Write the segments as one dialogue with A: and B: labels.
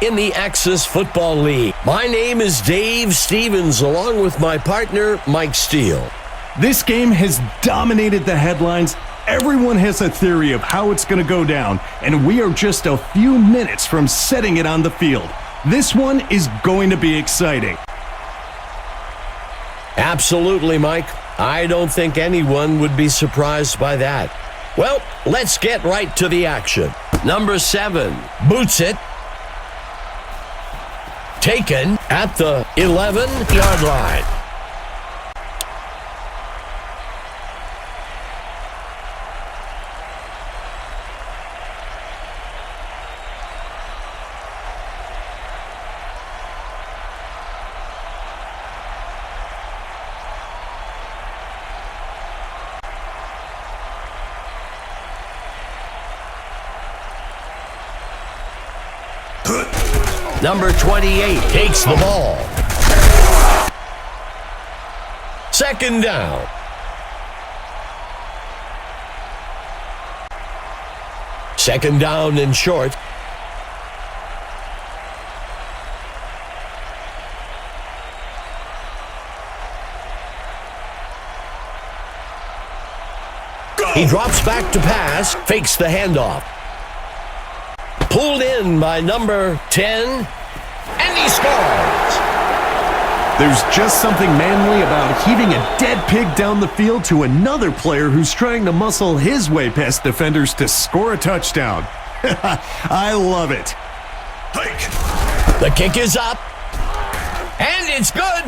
A: in the Axis Football League. My name is Dave Stevens, along with my partner, Mike Steele.
B: This game has dominated the headlines. Everyone has a theory of how it's going to go down, and we are just a few minutes from setting it on the field. This one is going to be exciting.
A: Absolutely, Mike. I don't think anyone would be surprised by that. Well, let's get right to the action. Number 7 boots it. Taken at the 11-yard line. Number 28 takes the ball. Second down. Second down and short. He drops back to pass, fakes the handoff. Pulled in by number 10, and he scores.
B: There's just something manly about heaving a dead pig down the field to another player who's trying to muscle his way past defenders to score a touchdown. I love it.
A: The kick is up, and it's good.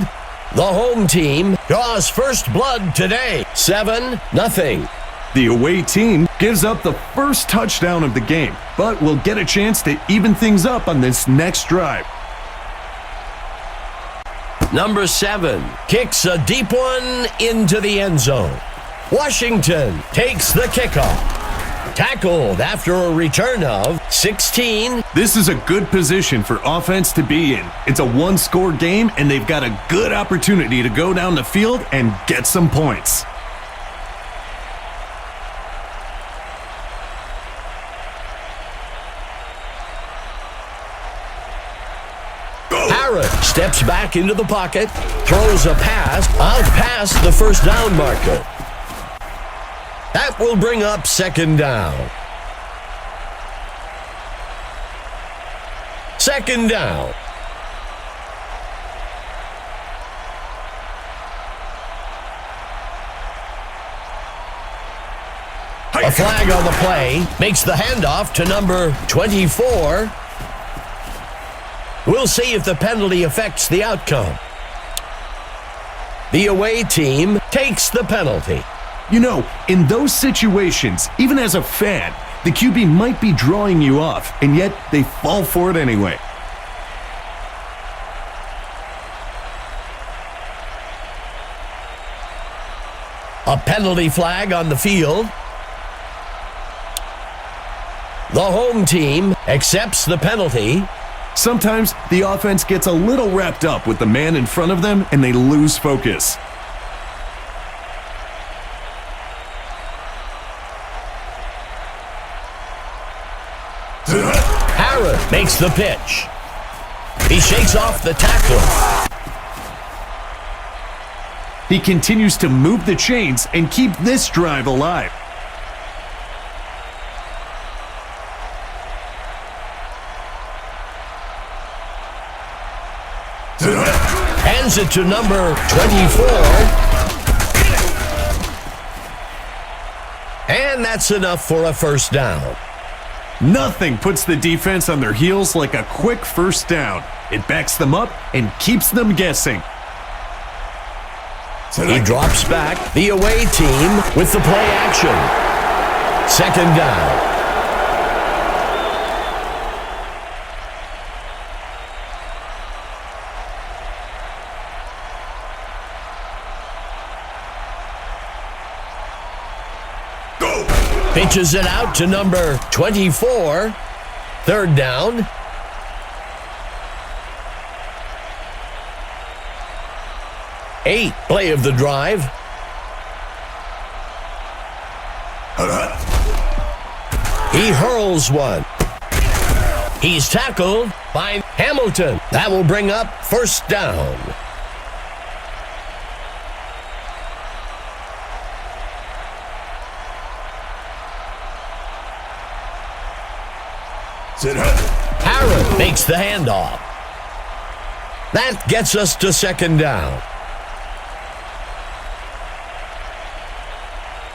A: The home team draws first blood today, 7-0.
B: The away team gives up the first touchdown of the game, but will get a chance to even things up on this next drive.
A: Number 7 kicks a deep one into the end zone. Washington takes the kickoff. Tackled after a return of 16.
B: This is a good position for offense to be in. It's a one-score game, and they've got a good opportunity to go down the field and get some points.
A: Steps back into the pocket, throws a pass out past the first down marker. That will bring up second down. Second down. A flag on the play makes the handoff to number 24. We'll see if the penalty affects the outcome. The away team takes the penalty.
B: You know, in those situations, even as a fan, the QB might be drawing you off, and yet they fall for it anyway.
A: A penalty flag on the field. The home team accepts the penalty.
B: Sometimes the offense gets a little wrapped up with the man in front of them and they lose focus.
A: Harris makes the pitch. He shakes off the tackler.
B: He continues to move the chains and keep this drive alive.
A: Hands it to number 24. And that's enough for a first down.
B: Nothing puts the defense on their heels like a quick first down. It backs them up and keeps them guessing.
A: He drops back, the away team with the play action. Second down. Pitches it out to number 24. Third down. Eight play of the drive. He hurls one. He's tackled by Hamilton. That will bring up first down. Harrod makes the handoff. That gets us to second down.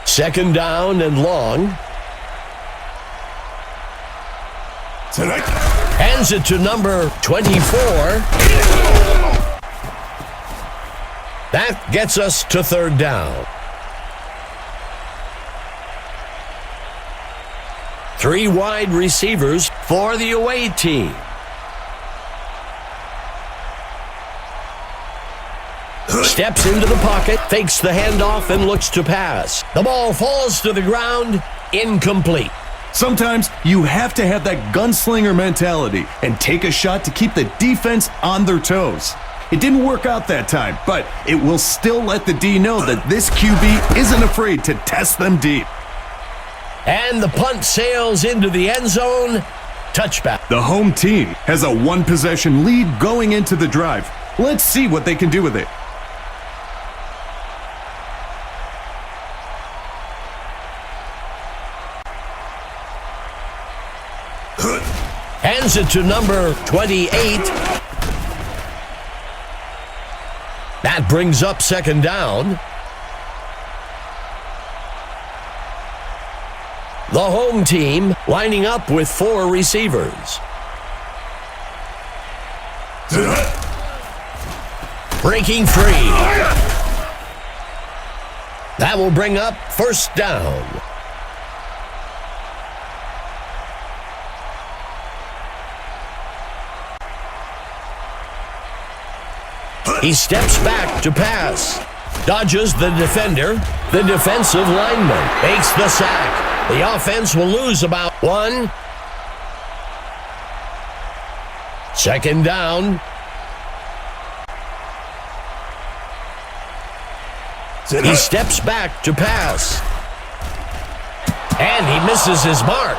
A: Second down and long. Hands it to number 24. That gets us to third down. 3 wide receivers for the away team. Steps into the pocket, fakes the handoff, and looks to pass. The ball falls to the ground, incomplete.
B: Sometimes you have to have that gunslinger mentality and take a shot to keep the defense on their toes. It didn't work out that time, but it will still let the D know that this QB isn't afraid to test them deep.
A: And the punt sails into the end zone. Touchback.
B: The home team has a 1-possession lead going into the drive. Let's see what they can do with it.
A: Hands it to number 28. That brings up second down. The home team lining up with 4 receivers. Breaking free. That will bring up first down. He steps back to pass. Dodges the defender. The defensive lineman makes the sack. The offense will lose about 1. Second down. He steps back to pass. And he misses his mark.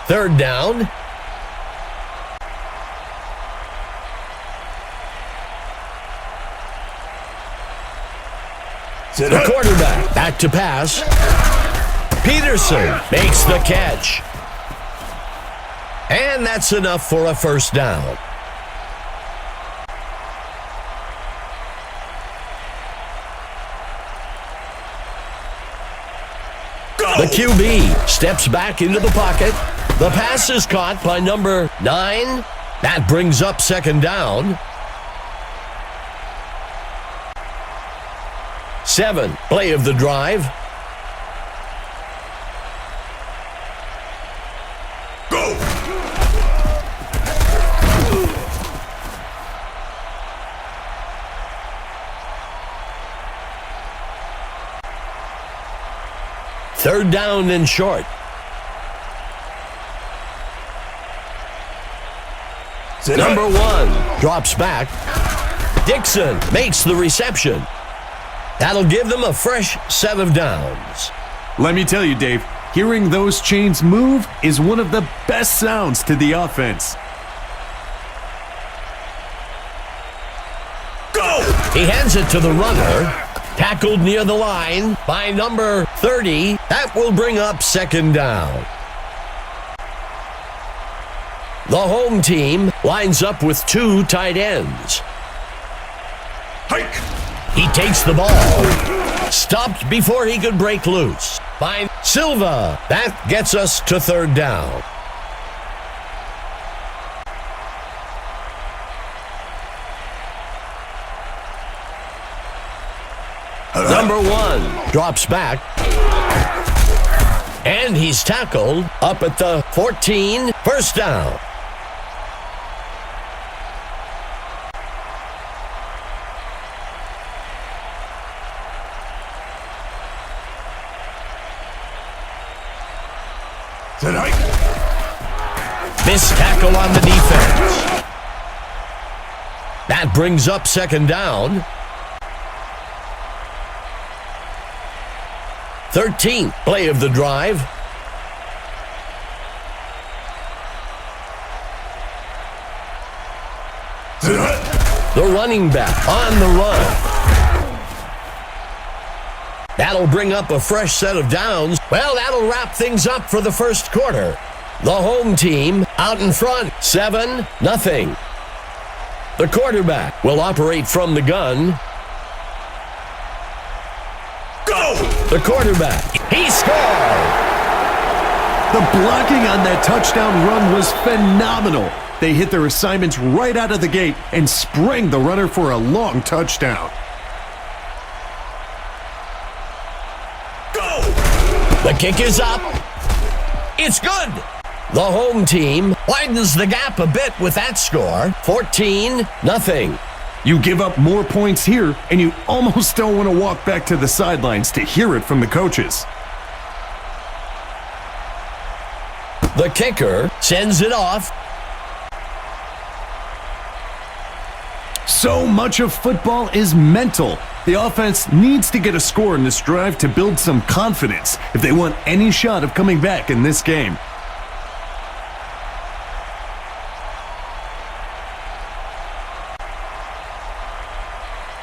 A: Third down. The quarterback back to pass. Peterson makes the catch. And that's enough for a first down. The QB steps back into the pocket. The pass is caught by number 9. That brings up second down. 7, play of the drive. Go! Third down and short. Number 1 drops back. Dixon makes the reception. That'll give them a fresh set of downs.
B: Let me tell you, Dave, hearing those chains move is one of the best sounds to the offense.
A: Go! He hands it to the runner. Tackled near the line by number 30. That will bring up second down. The home team lines up with 2 tight ends. Hike! He takes the ball. Stopped before he could break loose by Silva. That gets us to third down. Number 1 drops back. And he's tackled up at the 14. First down. Missed tackle on the defense. That brings up second down. 13th play of the drive. The running back on the run. That'll bring up a fresh set of downs. Well, that'll wrap things up for the first quarter. The home team out in front, 7-0. The quarterback will operate from the gun. Go! The quarterback, he scored!
B: The blocking on that touchdown run was phenomenal. They hit their assignments right out of the gate and sprang the runner for a long touchdown.
A: The kick is up. It's good. The home team widens the gap a bit with that score, 14-0.
B: You give up more points here, and you almost don't want to walk back to the sidelines to hear it from the coaches.
A: The kicker sends it off.
B: So much of football is mental. The offense needs to get a score in this drive to build some confidence if they want any shot of coming back in this game.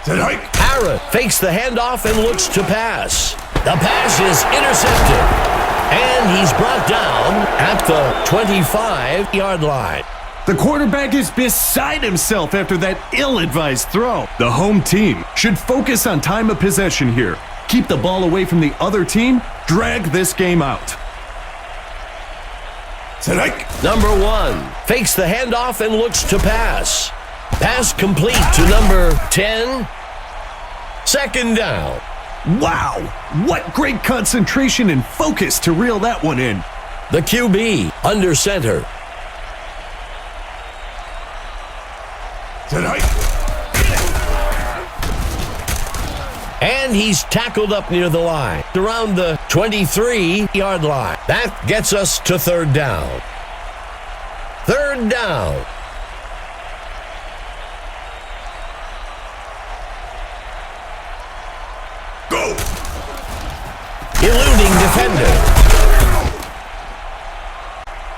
A: Harrod fakes the handoff and looks to pass. The pass is intercepted. And he's brought down at the 25-yard line.
B: The quarterback is beside himself after that ill-advised throw. The home team should focus on time of possession here. Keep the ball away from the other team. Drag this game out.
A: Number 1 fakes the handoff and looks to pass. Pass complete to number 10. Second down.
B: Wow, what great concentration and focus to reel that one in.
A: The QB under center. And he's tackled up near the line, around the 23-yard line. That gets us to third down. Third down. Go! Eluding defender.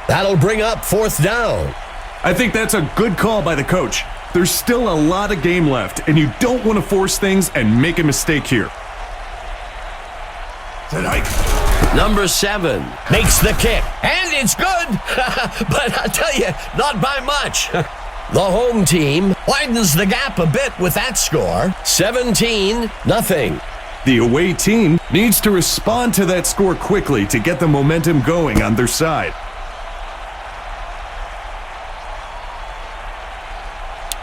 A: That'll bring up fourth down.
B: I think that's a good call by the coach. There's still a lot of game left, and you don't want to force things and make a mistake here.
A: Number 7 makes the kick, and it's good, but I tell you, not by much. The home team widens the gap a bit with that score, 17-0.
B: The away team needs to respond to that score quickly to get the momentum going on their side.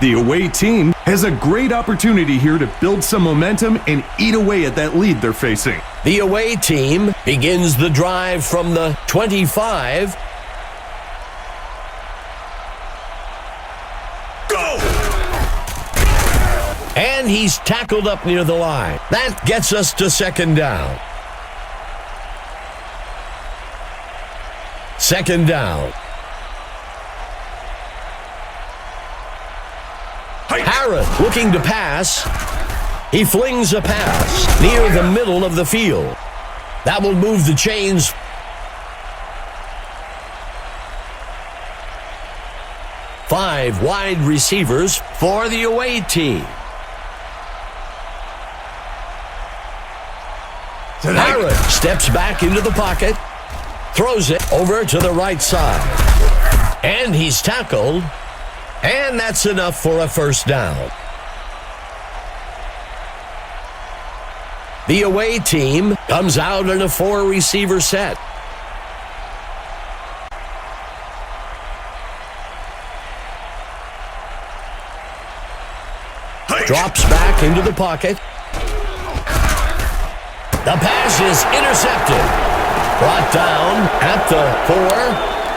B: The away team has a great opportunity here to build some momentum and eat away at that lead they're facing.
A: The away team begins the drive from the 25. Go! And he's tackled up near the line. That gets us to second down. Second down. Harrod looking to pass. He flings a pass near the middle of the field. That will move the chains. Five wide receivers for the away team. Harrod steps back into the pocket, throws it over to the right side. And he's tackled. And that's enough for a first down. The away team comes out in a 4-receiver set. Drops back into the pocket. The pass is intercepted. Brought down at the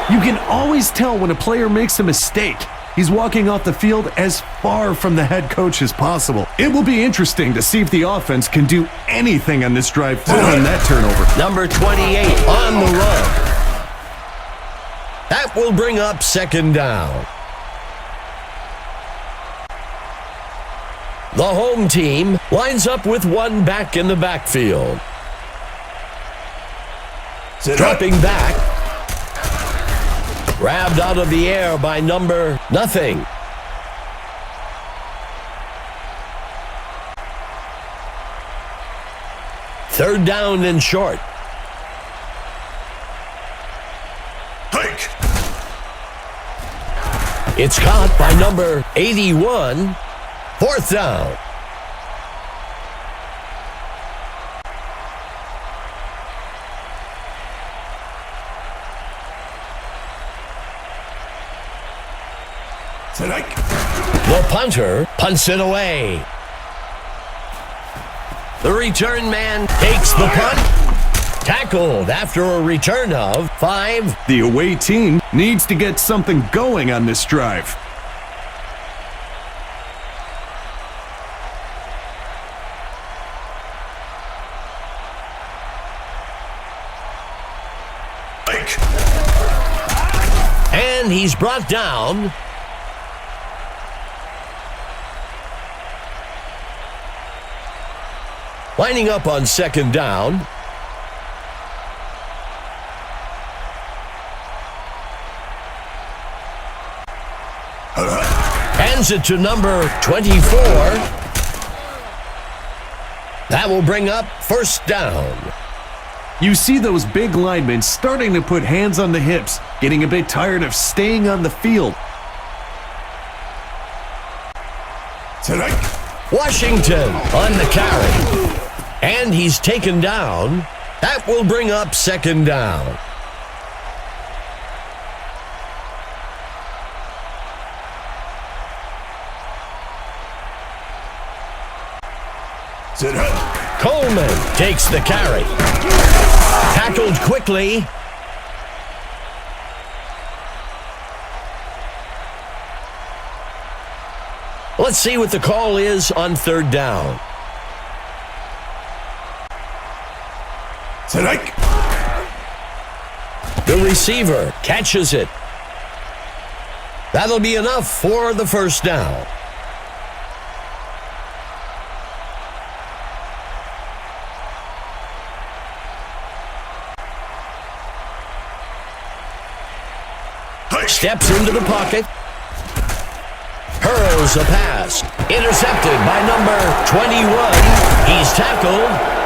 A: 4.
B: You can always tell when a player makes a mistake. He's walking off the field as far from the head coach as possible. It will be interesting to see if the offense can do anything on this drive following that turnover.
A: Number 28 on the run. That will bring up second down. The home team lines up with one back in the backfield. Dropping back. Grabbed out of the air by number nothing. Third down and short.
C: Hike.
A: It's caught by number 81. Fourth down. The punter punts it away. The return man takes the punt. Tackled after a return of 5.
B: The away team needs to get something going on this drive.
A: And he's brought down. Lining up on second down. Hands it to number 24. That will bring up first down.
B: You see those big linemen starting to put hands on the hips, getting a bit tired of staying on the field.
A: Washington on the carry. And he's taken down. That will bring up second down. Coleman takes the carry. Tackled quickly. Let's see what the call is on third down. The receiver catches it. That'll be enough for the first down. Steps into the pocket. Hurls a pass. Intercepted by number 21. He's tackled.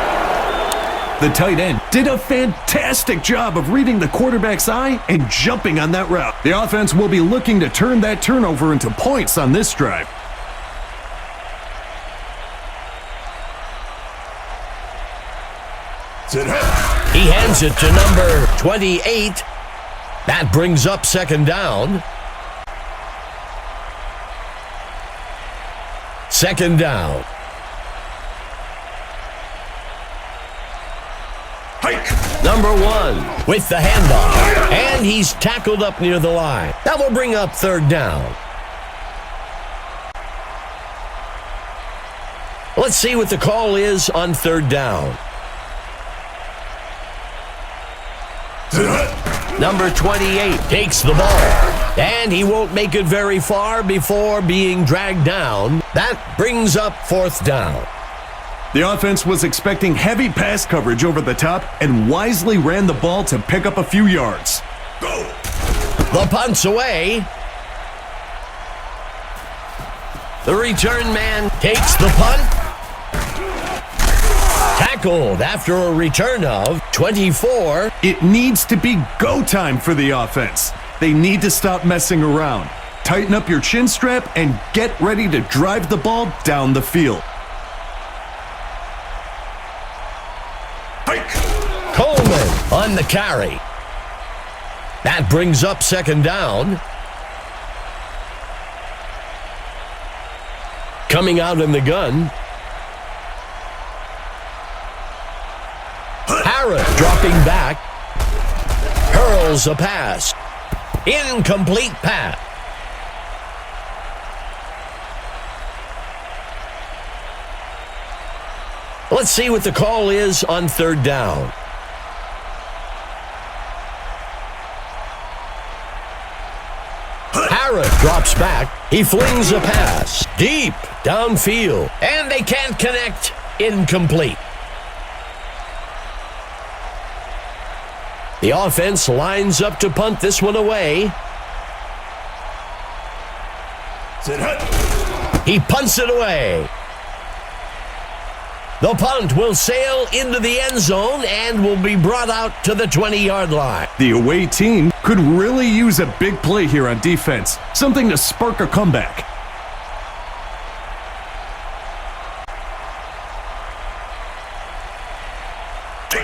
B: The tight end did a fantastic job of reading the quarterback's eye and jumping on that route. The offense will be looking to turn that turnover into points on this drive.
A: He hands it to number 28. That brings up second down. Second down. Number 1 with the handoff. And he's tackled up near the line. That will bring up third down. Let's see what the call is on third down. Number 28 takes the ball. And he won't make it very far before being dragged down. That brings up fourth down.
B: The offense was expecting heavy pass coverage over the top and wisely ran the ball to pick up a few yards.
C: Go!
A: The punt's away. The return man takes the punt. Tackled after a return of 24.
B: It needs to be go time for the offense. They need to stop messing around. Tighten up your chin strap and get ready to drive the ball down the field.
A: Coleman on the carry. That brings up second down. Coming out in the gun. Harris dropping back. Hurls a pass. Incomplete pass. Let's see what the call is on third down. Harris drops back. He flings a pass deep downfield, and they can't connect. Incomplete. The offense lines up to punt this one away.
C: Set hut.
A: He punts it away. The punt will sail into the end zone and will be brought out to the 20-yard line.
B: The away team could really use a big play here on defense, something to spark a comeback.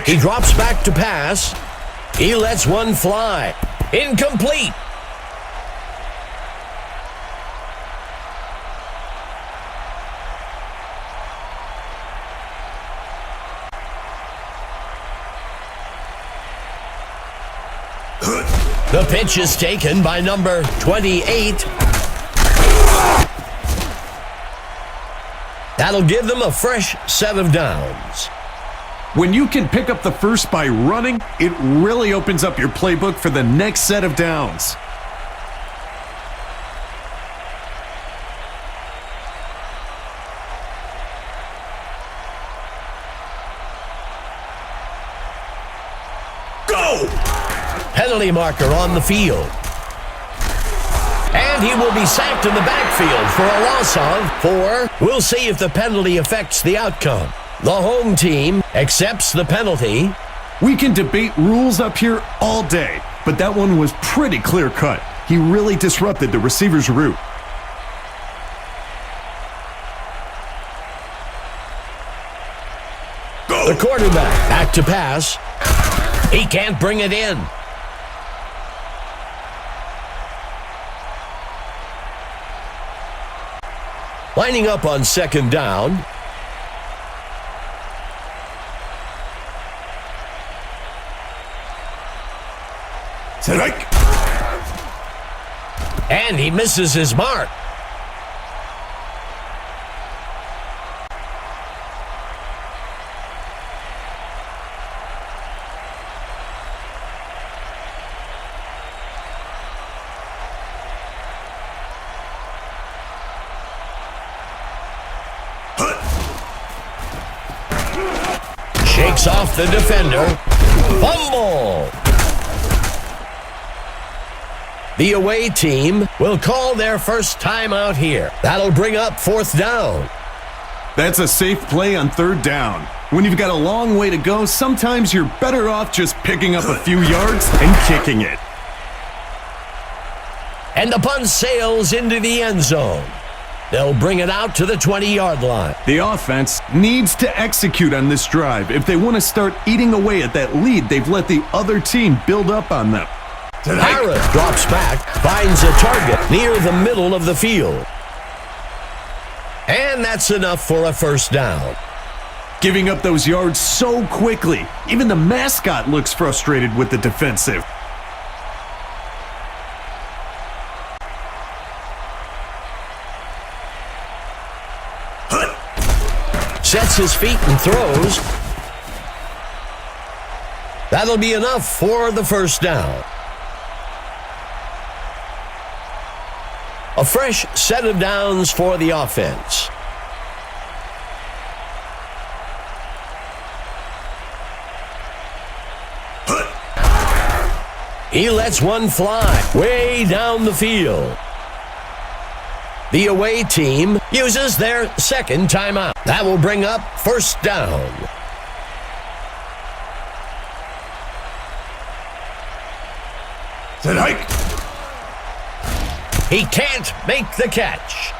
A: He drops back to pass. He lets one fly. Incomplete. The pitch is taken by number 28. That'll give them a fresh set of downs.
B: When you can pick up the first by running, it really opens up your playbook for the next set of downs.
C: Go!
A: Penalty marker on the field. And he will be sacked in the backfield for a loss of 4. We'll see if the penalty affects the outcome. The home team accepts the penalty.
B: We can debate rules up here all day, but that one was pretty clear-cut. He really disrupted the receiver's route.
C: Go!
A: The quarterback back to pass. He can't bring it in. Lining up on second down.
C: Strike.
A: And he misses his mark. Shakes off the defender. Fumble. The away team will call their first timeout here. That'll bring up fourth down.
B: That's a safe play on third down. When you've got a long way to go, sometimes you're better off just picking up a few yards and kicking it.
A: And the punt sails into the end zone. They'll bring it out to the 20-yard line.
B: The offense needs to execute on this drive if they want to start eating away at that lead they've let the other team build up on them.
A: Harris drops back, finds a target near the middle of the field. And that's enough for a first down.
B: Giving up those yards so quickly, even the mascot looks frustrated with the defensive.
A: Sets his feet and throws. That'll be enough for the first down. A fresh set of downs for the offense. He lets one fly way down the field. The away team uses their second timeout. That will bring up first down.
C: Set hike.
A: He can't make the catch.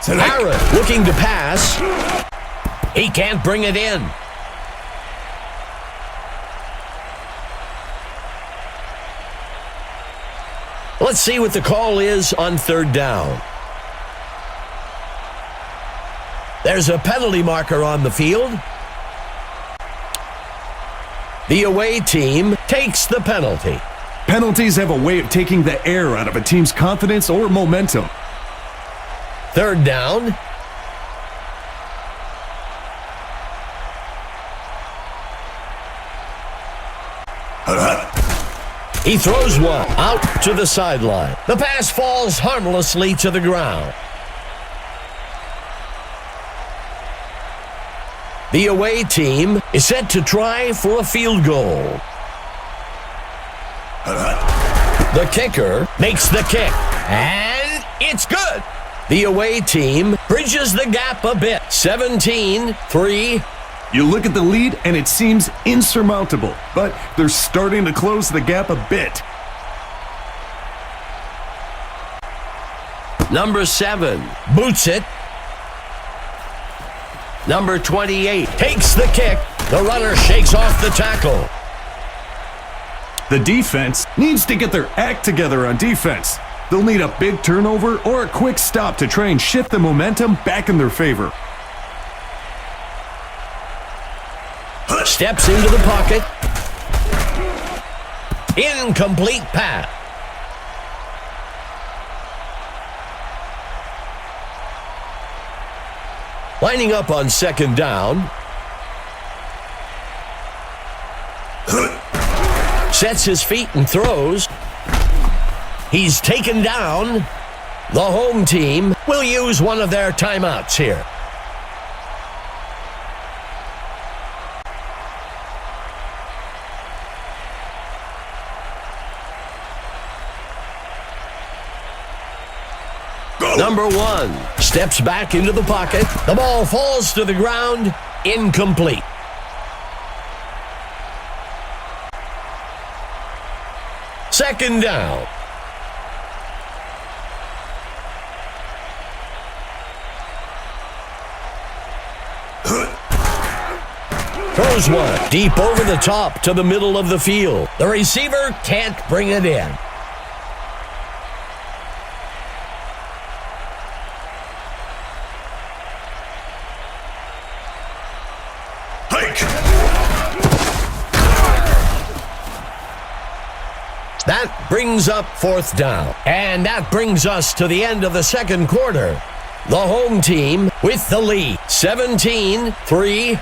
A: Harris looking to pass. He can't bring it in. Let's see what the call is on third down. There's a penalty marker on the field. The away team takes the penalty.
B: Penalties have a way of taking the air out of a team's confidence or momentum.
A: Third down. He throws one out to the sideline. The pass falls harmlessly to the ground. The away team is set to try for a field goal. The kicker makes the kick, and it's good. The away team bridges the gap a bit. 17-3.
B: You look at the lead, and it seems insurmountable, but they're starting to close the gap a bit.
A: Number 7 boots it. Number 28 takes the kick. The runner shakes off the tackle.
B: The defense needs to get their act together on defense. They'll need a big turnover or a quick stop to try and shift the momentum back in their favor.
A: Steps into the pocket. Incomplete pass. Lining up on second down. Sets his feet and throws. He's taken down. The home team will use one of their timeouts here. Number 1 steps back into the pocket. The ball falls to the ground. Incomplete. Second down. Throws one deep over the top to the middle of the field. The receiver can't bring it in. That brings up fourth down. And that brings us to the end of the second quarter. The home team with the lead. 17-3.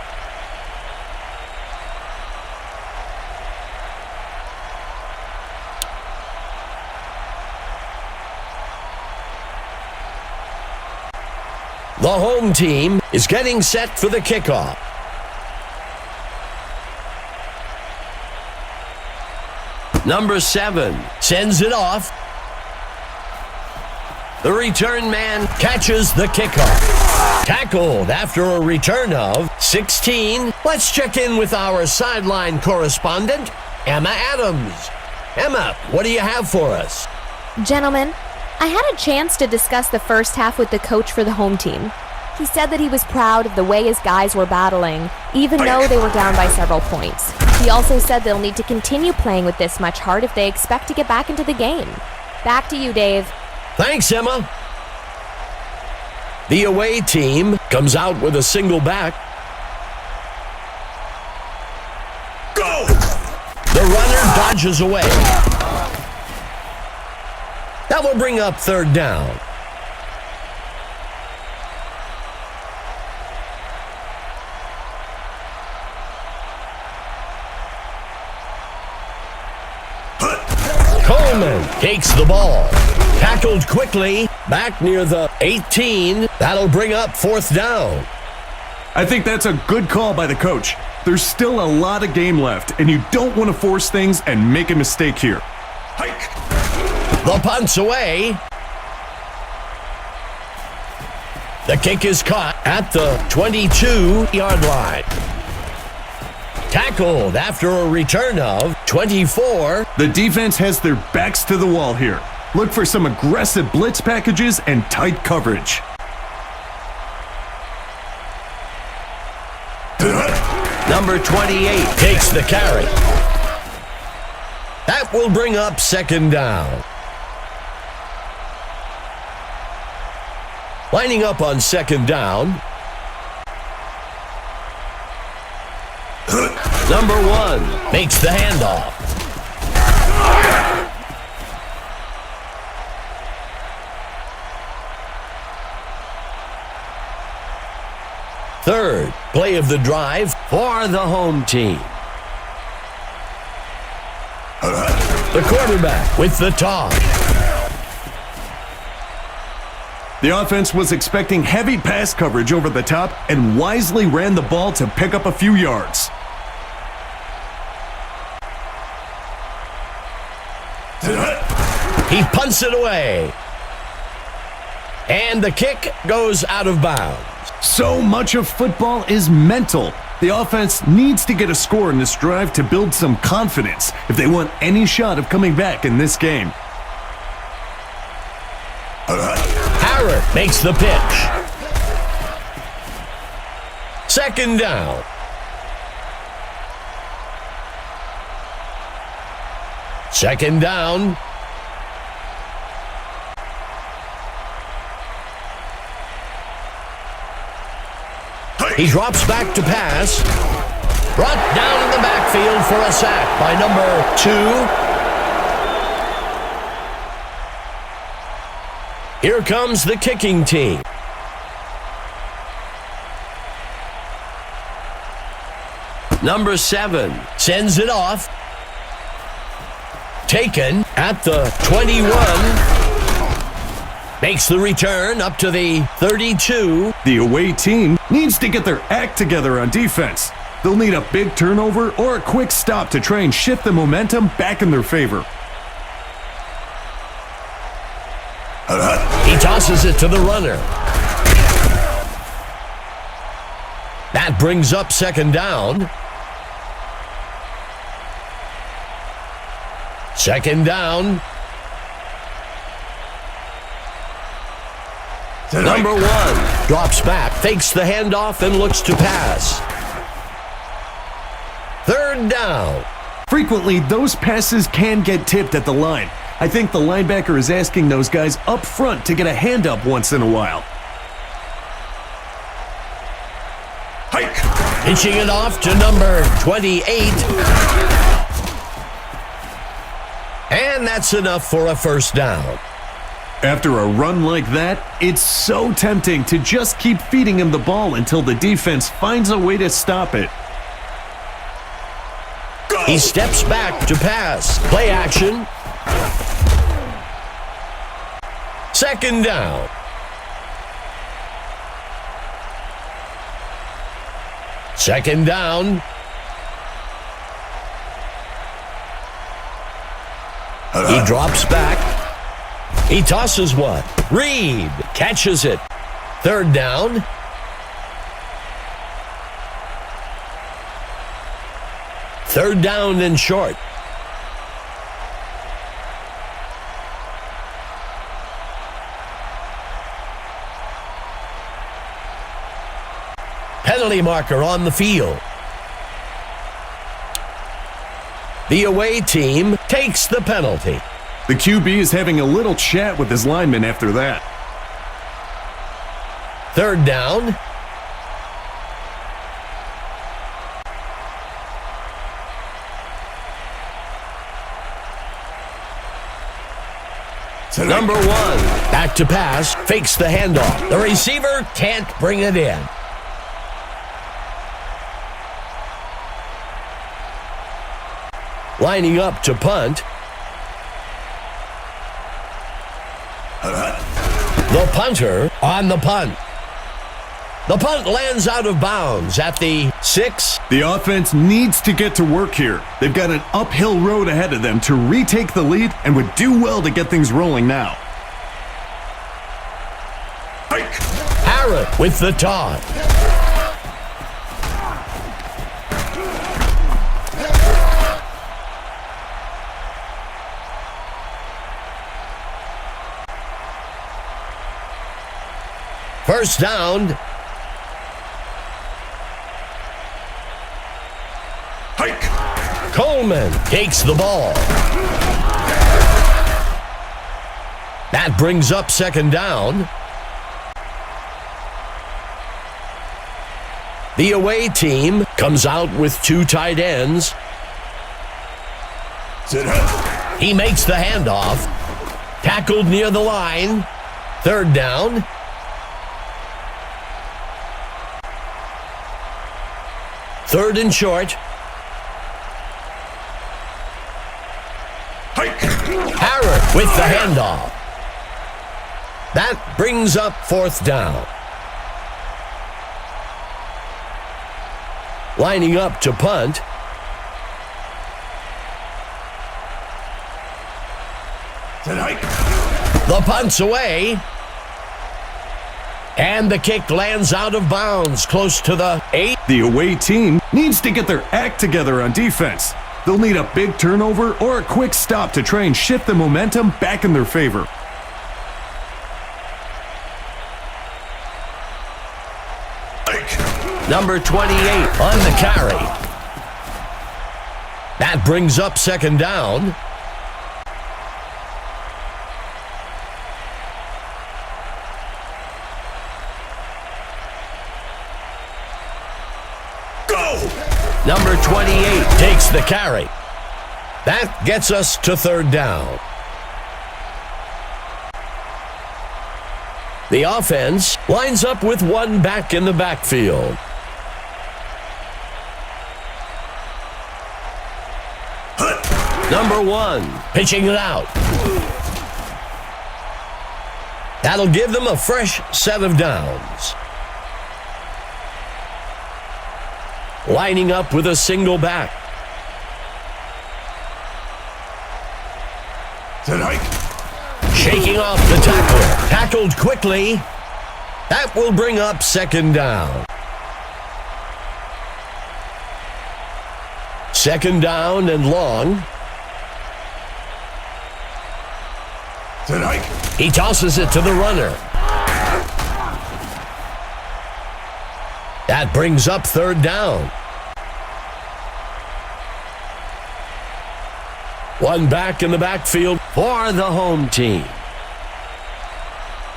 A: The home team is getting set for the kickoff. Number 7 sends it off. The return man catches the kickoff. Tackled after a return of 16. Let's check in with our sideline correspondent, Emma Adams. Emma, what do you have for us?
D: Gentlemen, I had a chance to discuss the first half with the coach for the home team. He said that he was proud of the way his guys were battling, even though they were down by several points. He also said they'll need to continue playing with this much heart if they expect to get back into the game. Back to you, Dave.
A: Thanks, Emma. The away team comes out with a single back.
C: Go!
A: The runner dodges away. That will bring up third down. Coleman takes the ball. Tackled quickly, back near the 18. That'll bring up fourth down.
B: I think that's a good call by the coach. There's still a lot of game left, and you don't want to force things and make a mistake here.
C: Hike!
A: The punt's away. The kick is caught at the 22-yard line. Tackled after a return of 24.
B: The defense has their backs to the wall here. Look for some aggressive blitz packages and tight coverage.
A: Number 28 takes the carry. That will bring up second down. Lining up on second down. Number 1 makes the handoff. Third play of the drive for the home team. The quarterback with the toss.
B: The offense was expecting heavy pass coverage over the top and wisely ran the ball to pick up a few yards.
A: He punts it away. And the kick goes out of bounds.
B: So much of football is mental. The offense needs to get a score in this drive to build some confidence if they want any shot of coming back in this game.
A: Harrod makes the pitch. Second down. Second down. He drops back to pass. Brought down in the backfield for a sack by number 2. Here comes the kicking team. Number 7 sends it off. Taken at the 21. Makes the return up to the 32.
B: The away team needs to get their act together on defense. They'll need a big turnover or a quick stop to try and shift the momentum back in their favor.
A: He tosses it to the runner. That brings up second down. Second down. Number 1 drops back, fakes the handoff, and looks to pass. Third down.
B: Frequently, those passes can get tipped at the line. I think the linebacker is asking those guys up front to get a hand up once in a while.
C: Hike!
A: Pitching it off to number 28. And that's enough for a first down.
B: After a run like that, it's so tempting to just keep feeding him the ball until the defense finds a way to stop it.
C: Go!
A: He steps back to pass. Play action. Second down. Second down. He drops back. He tosses one. Reed catches it. Third down. Third down and short. Penalty marker on the field. The away team takes the penalty.
B: The QB is having a little chat with his lineman after that.
A: Third down. Number 1, back to pass, fakes the handoff. The receiver can't bring it in. Lining up to punt. The punter on the punt. The punt lands out of bounds at the 6.
B: The offense needs to get to work here. They've got an uphill road ahead of them to retake the lead and would do well to get things rolling now.
C: Hike!
A: Harrod with the toss. First down.
C: Hike!
A: Coleman takes the ball. That brings up second down. The away team comes out with 2 tight ends. He makes the handoff. Tackled near the line. Third down. Third and short.
C: Hike!
A: Harrod with the handoff. That brings up fourth down. Lining up to punt.
C: Set hike!
A: The punt's away. And the kick lands out of bounds close to the 8.
B: The away team needs to get their act together on defense. They'll need a big turnover or a quick stop to try and shift the momentum back in their favor.
C: Hike!
A: Number 28 on the carry. That brings up second down. Number 28 takes the carry. That gets us to third down. The offense lines up with one back in the backfield. Number 1 pitching it out. That'll give them a fresh set of downs. Lining up with a single back.
C: Set hike!
A: Shaking off the tackle. Tackled quickly. That will bring up second down. Second down and long.
C: Set hike!
A: He tosses it to the runner. That brings up third down. One back in the backfield for the home team.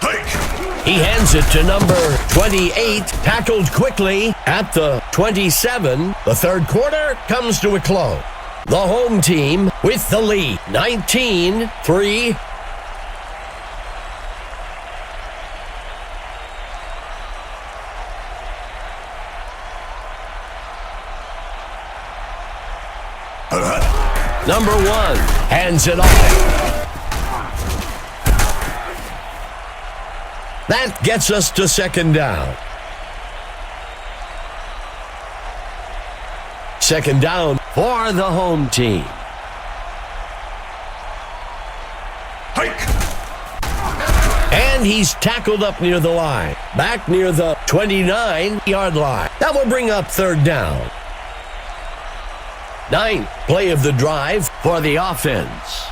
C: Hike!
A: He hands it to number 28, tackled quickly at the 27. The third quarter comes to a close. The home team with the lead, 19-3. Number 1 hands it off. That gets us to second down. Second down for the home team.
C: Hike!
A: And he's tackled up near the line. Back near the 29-yard line. That will bring up third down. 9th play of the drive for the offense.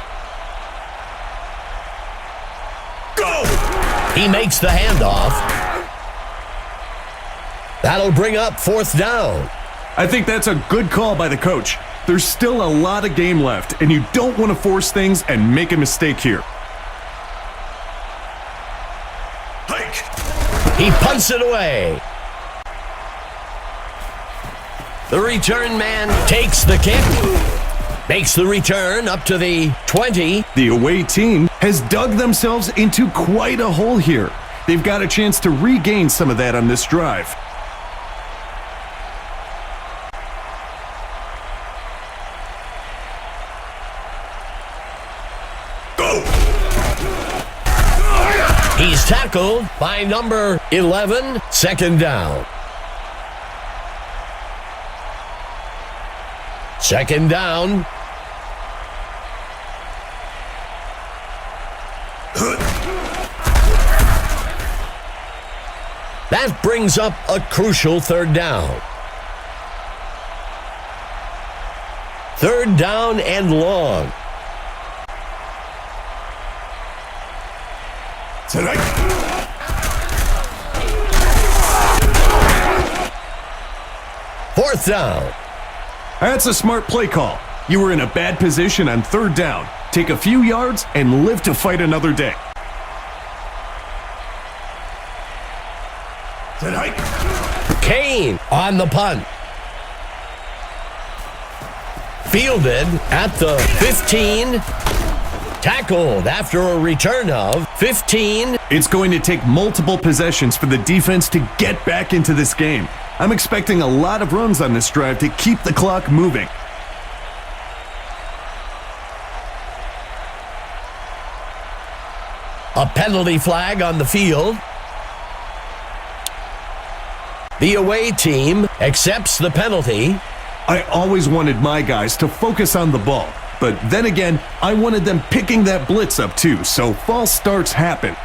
C: Go!
A: He makes the handoff. That'll bring up fourth down.
B: I think that's a good call by the coach. There's still a lot of game left, and you don't want to force things and make a mistake here.
C: Hike!
A: He punts it away. The return man takes the kick. Makes the return up to the 20.
B: The away team has dug themselves into quite a hole here. They've got a chance to regain some of that on this drive.
C: Go!
A: He's tackled by number 11, second down. Second down. That brings up a crucial third down. Third down and long.
C: Set hike!
A: Fourth down.
B: That's a smart play call. You were in a bad position on third down. Take a few yards and live to fight another day.
C: Set hike!
A: Kane on the punt. Fielded at the 15. Tackled after a return of 15.
B: It's going to take multiple possessions for the defense to get back into this game. I'm expecting a lot of runs on this drive to keep the clock moving.
A: A penalty flag on the field. The away team accepts the penalty.
B: I always wanted my guys to focus on the ball, but then again, I wanted them picking that blitz up too, so false starts happen.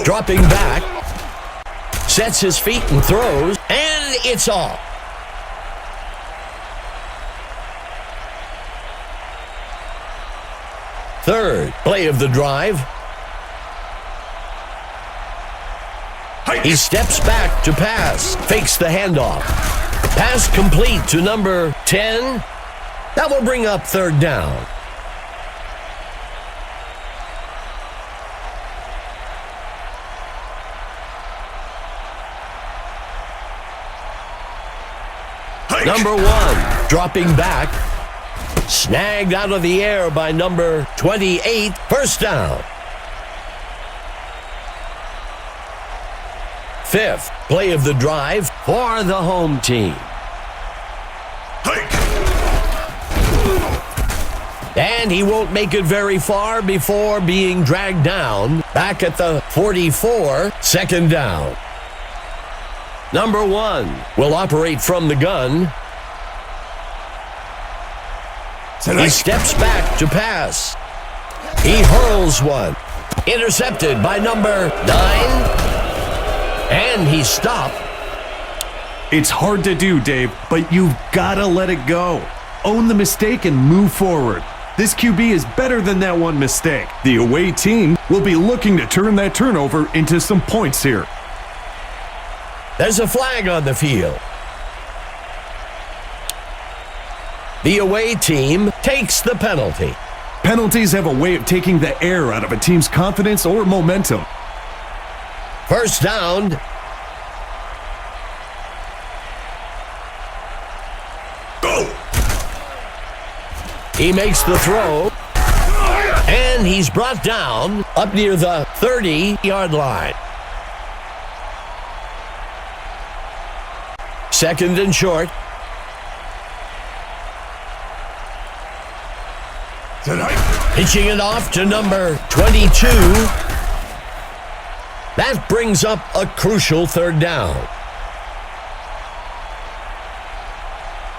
A: Dropping back, sets his feet and throws, and it's off. Third play of the drive. He steps back to pass, fakes the handoff. Pass complete to number 10. That will bring up third down. Number 1, dropping back. Snagged out of the air by number 28, first down. Fifth play of the drive for the home team. And he won't make it very far before being dragged down. Back at the 44, second down. Number 1 will operate from the gun. He steps back to pass. He hurls one. Intercepted by number 9. And he's stopped.
B: It's hard to do, Dave, but you've got to let it go. Own the mistake and move forward. This QB is better than that one mistake. The away team will be looking to turn that turnover into some points here.
A: There's a flag on the field. The away team takes the penalty.
B: Penalties have a way of taking the air out of a team's confidence or momentum.
A: First down.
C: Go!
A: He makes the throw. And he's brought down up near the 30-yard line. Second and short. Pitching it off to number 22. That brings up a crucial third down.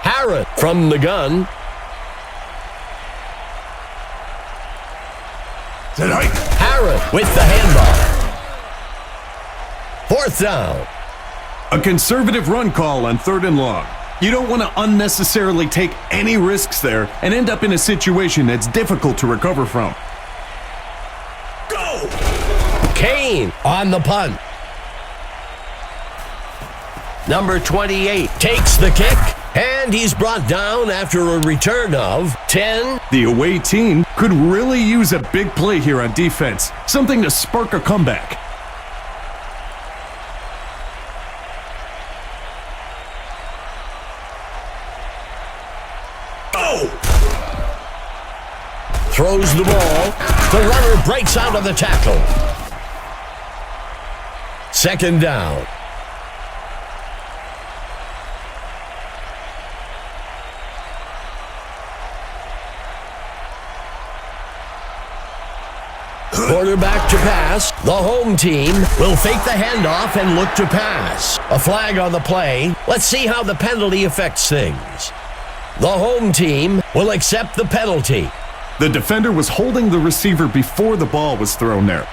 A: Harrod from the gun. Harrod with the handoff. Fourth down.
B: A conservative run call on third and long. You don't want to unnecessarily take any risks there and end up in a situation that's difficult to recover from.
C: Go!
A: Kane on the punt. Number 28 takes the kick, and he's brought down after a return of 10.
B: The away team could really use a big play here on defense, something to spark a comeback.
A: Throws the ball. The runner breaks out of the tackle. Second down. Quarterback to pass. The home team will fake the handoff and look to pass. A flag on the play. Let's see how the penalty affects things. The home team will accept the penalty.
B: The defender was holding the receiver before the ball was thrown there.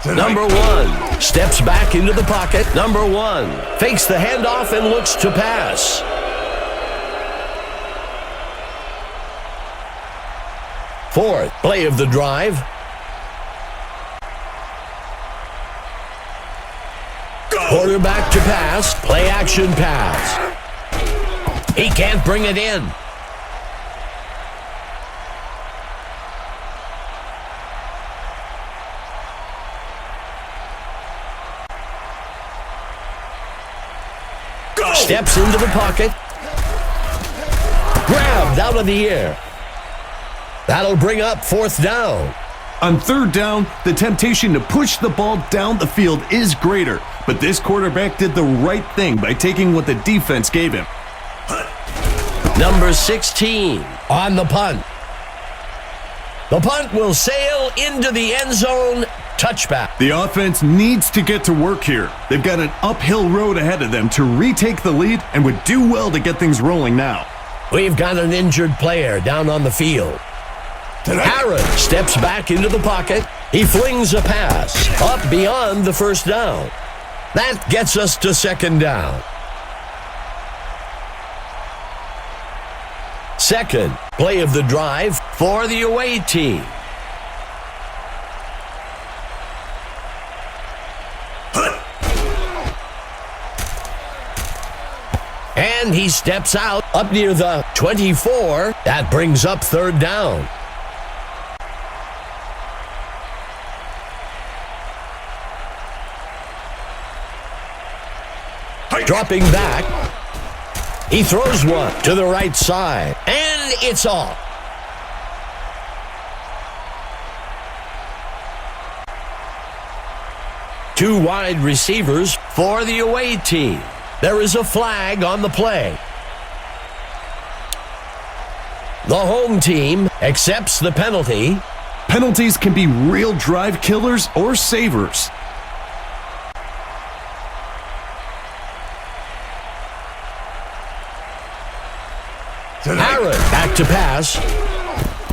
A: Number 1 steps back into the pocket. Number 1 fakes the handoff and looks to pass. Fourth play of the drive. Quarterback to pass. Play action pass. He can't bring it in. Steps into the pocket. Grabbed out of the air. That'll bring up fourth down.
B: On third down, the temptation to push the ball down the field is greater, but this quarterback did the right thing by taking what the defense gave him.
A: Number 16 on the punt. The punt will sail into the end zone. Touchback.
B: The offense needs to get to work here. They've got an uphill road ahead of them to retake the lead and would do well to get things rolling now.
A: We've got an injured player down on the field. Harrod steps back into the pocket. He flings a pass up beyond the first down. That gets us to second down. Second play of the drive for the away team. And he steps out up near the 24. That brings up third down. Dropping back. He throws one to the right side. And it's off. Two wide receivers for the away team. There is a flag on the play. The home team accepts the penalty.
B: Penalties can be real drive killers or savers.
A: Harrod back to pass.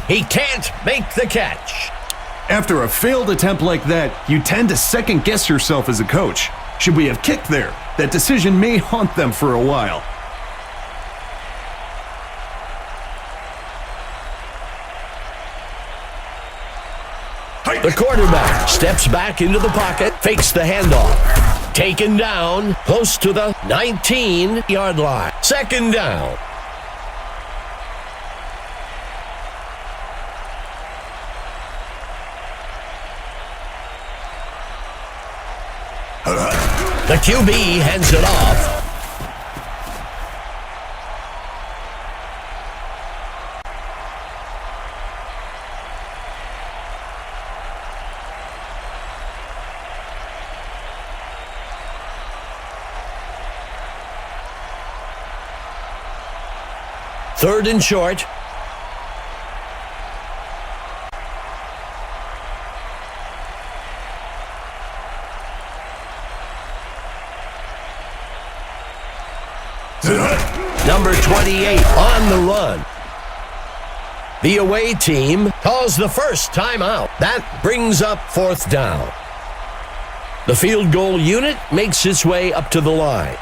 A: He can't make the catch.
B: After a failed attempt like that, you tend to second-guess yourself as a coach. Should we have kicked there? That decision may haunt them for a while.
A: The quarterback steps back into the pocket, fakes the handoff. Taken down close to the 19-yard line. Second down. The QB hands it off. Third and short. Number 28 on the run. The away team calls the first timeout. That brings up fourth down. The field goal unit makes its way up to the line.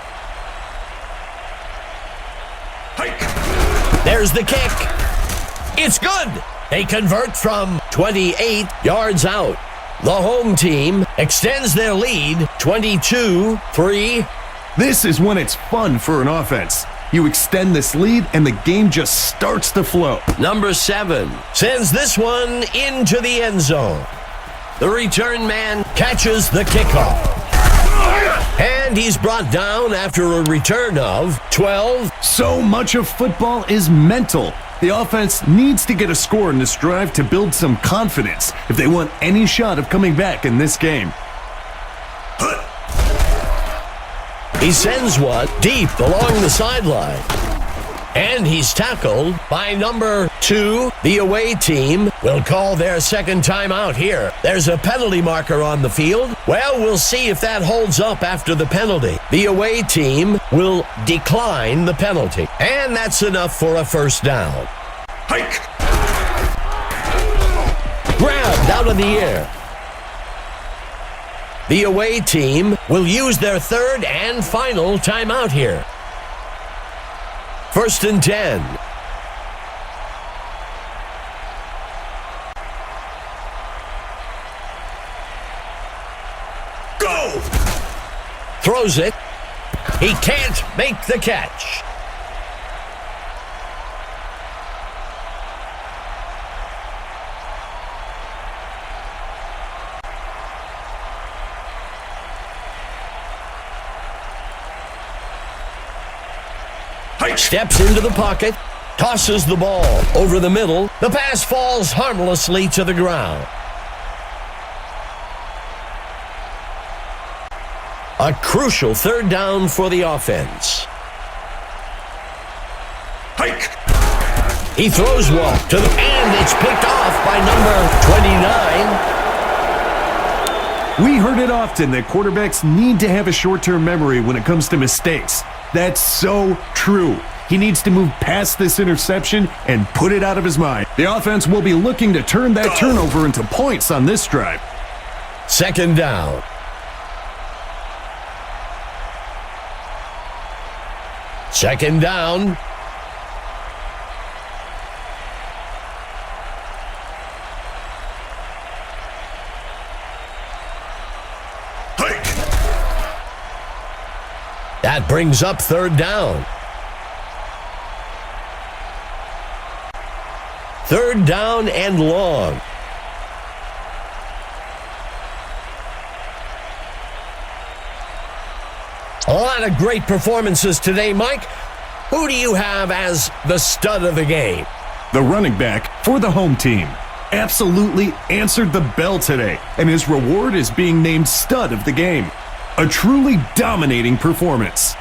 A: There's the kick. It's good. They convert from 28 yards out. The home team extends their lead 22-3.
B: This is when it's fun for an offense. You extend this lead and the game just starts to flow.
A: Number 7 sends this one into the end zone. The return man catches the kickoff. And he's brought down after a return of 12.
B: So much of football is mental. The offense needs to get a score in this drive to build some confidence if they want any shot of coming back in this game.
A: He sends one deep along the sideline. And he's tackled by number 2. The away team will call their second timeout here. There's a penalty marker on the field. Well, we'll see if that holds up after the penalty. The away team will decline the penalty. And that's enough for a first down.
C: Hike!
A: Grabbed out of the air. The away team will use their third and final timeout here. First and 10.
C: Go!
A: Throws it. He can't make the catch. Steps into the pocket, tosses the ball over the middle. The pass falls harmlessly to the ground. A crucial third down for the offense.
C: Hike!
A: He throws one and it's picked off by number 29.
B: We heard it often that quarterbacks need to have a short-term memory when it comes to mistakes. That's so true. He needs to move past this interception and put it out of his mind. The offense will be looking to turn that turnover into points on this drive.
A: Second down. Second down.
C: Hike!
A: That brings up third down. Third down and long. A lot of great performances today, Mike. Who do you have as the stud of the game?
B: The running back for the home team absolutely answered the bell today, and his reward is being named stud of the game. A truly dominating performance.